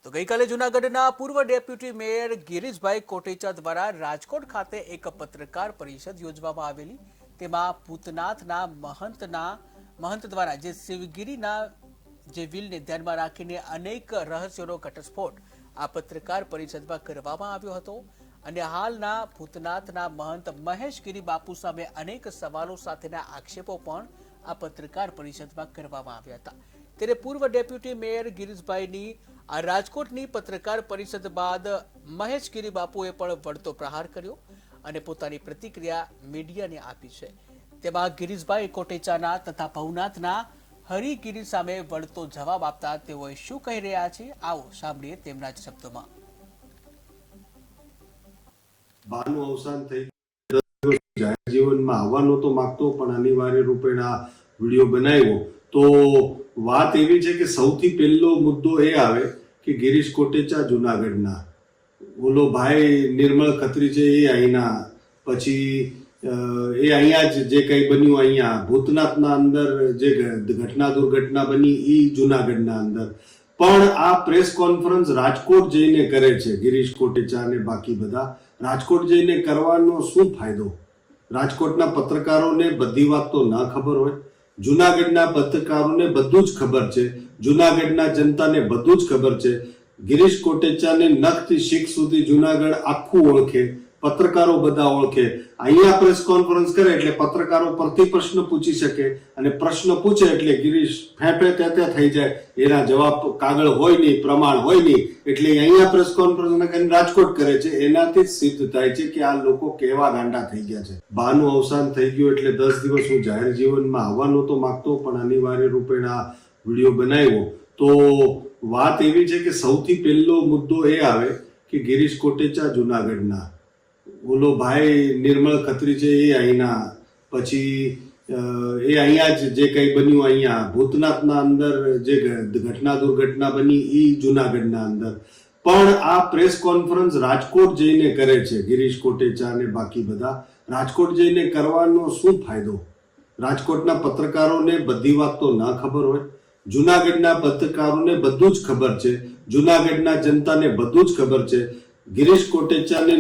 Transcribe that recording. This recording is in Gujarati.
તો ગઈકાલે જૂનાગઢના પૂર્વ ડેપ્યુટી મેયર ગિરીશભાઈ કોટેચા દ્વારા રાજકોટ ખાતે એક પત્રકાર પરિષદ યોજવામાં આવેલી। તેમાં ભૂતનાથના મહંત દ્વારા જે શિવગીરીના જે વિલને ધ્યાનમાં રાખીને અનેક રહસ્યોનો ઘટસ્ફોટ આ પત્રકાર પરિષદમાં કરવામાં આવ્યો હતો અને હાલના ભૂતનાથના મહંત મહેશગીરી બાપુ સામે અનેક સવાલો સાથેના આક્ષેપો પણ આ પત્રકાર પરિષદમાં કરવામાં આવ્યા હતા। ત્યારે પૂર્વ ડેપ્યુટી મેયર ગિરીશભાઈની આ રાજકોટની પત્રકાર પરિષદ બાદ મહેશગીરી બાપુએ પણ વળતો પ્રહાર કર્યો અને પોતાની પ્રતિક્રિયા મીડિયાને આપી છે। તેમાં ગિરીશભાઈ કોટેચાના તથા ભવનાથના હરિગીરી સામે વળતો જવાબ આપતા તેઓ શું કહી રહ્યા છે, આવો સાંભળીએ તેમના જ શબ્દોમાં। બાનું અવસાન થઈ જાહેર જીવનમાં આવવાનો તો માંગતો પણ અનિવાર્ય રૂપે આ વિડીયો બનાવ્યો તો વાત એવી છે કે સૌથી પહેલો મુદ્દો એ આવે કે ગિરીશ કોટેચા જુનાગઢના, ઓલો ભાઈ નિર્મળ ખત્રી છે એ અહીંના, પછી એ અહીંયા જ જે કંઈ બન્યું અહીંયા ભૂતનાથના અંદર જે દુર્ઘટના બની એ જુનાગઢના અંદર, પણ આ પ્રેસ કોન્ફરન્સ રાજકોટ જઈને કરે છે ગિરીશ કોટેચા અને બાકી બધા। રાજકોટ જઈને કરવાનો શું ફાયદો? રાજકોટના પત્રકારોને બધી વાત તો ના ખબર હોય, જુનાગઢના પત્રકારોને બધું જ ખબર છે, જુનાગઢના જનતાને બધું જ ખબર છે। ગિરીશ કોટેચાને નખથી શીખ સુધી જુનાગઢ આખું ઓળખે, પત્રકારો બધા ઓળખે। અહીંયા પ્રેસ કોન્ફરન્સ કરે એટલે પત્રકારો પરથી પ્રશ્ન પૂછી શકે અને પ્રશ્ન પૂછે એટલે ગિરીશ ફેંફે તે થઈ જાય, એના જવાબ કાગળ હોય નહીં, પ્રમાણ હોય નહીં, એટલે અહીંયા પ્રેસ કોન્ફરન્સ કરીને રાજકોટ કરે છે। એનાથી જ સિદ્ધ થાય છે કે આ લોકો કેવા ગાંડા થઈ ગયા છે। બાનું અવસાન થઈ ગયું એટલે 10 દિવસ હું જાહેર જીવનમાં આવવાનો તો માંગતો પણ અનિવાર્ય રૂપે આ વિડીયો બનાવ્યો તો વાત એવી છે કે સૌથી પહેલો મુદ્દો એ આવે કે ગિરીશ કોટેચા જુનાગઢના, ઓલો ભાઈ નિર્મળ ખત્રી છે એ અહીંના, પછી એ અહીંયા જ જે કંઈ બન્યું અહીંયા ભૂતનાથના અંદર જે દુર્ઘટના બની એ જુનાગઢના અંદર, પણ આ પ્રેસ કોન્ફરન્સ રાજકોટ જઈને કરે છે ગિરીશ કોટેચા અને બાકી બધા। રાજકોટ જઈને કરવાનો શું ફાયદો? રાજકોટના પત્રકારોને બધી વાત તો ના ખબર હોય, જુનાગઢના પત્રકારોને બધું જ ખબર છે, જુનાગઢના જનતાને બધું જ ખબર છે। ગિરીશ કોટેચાને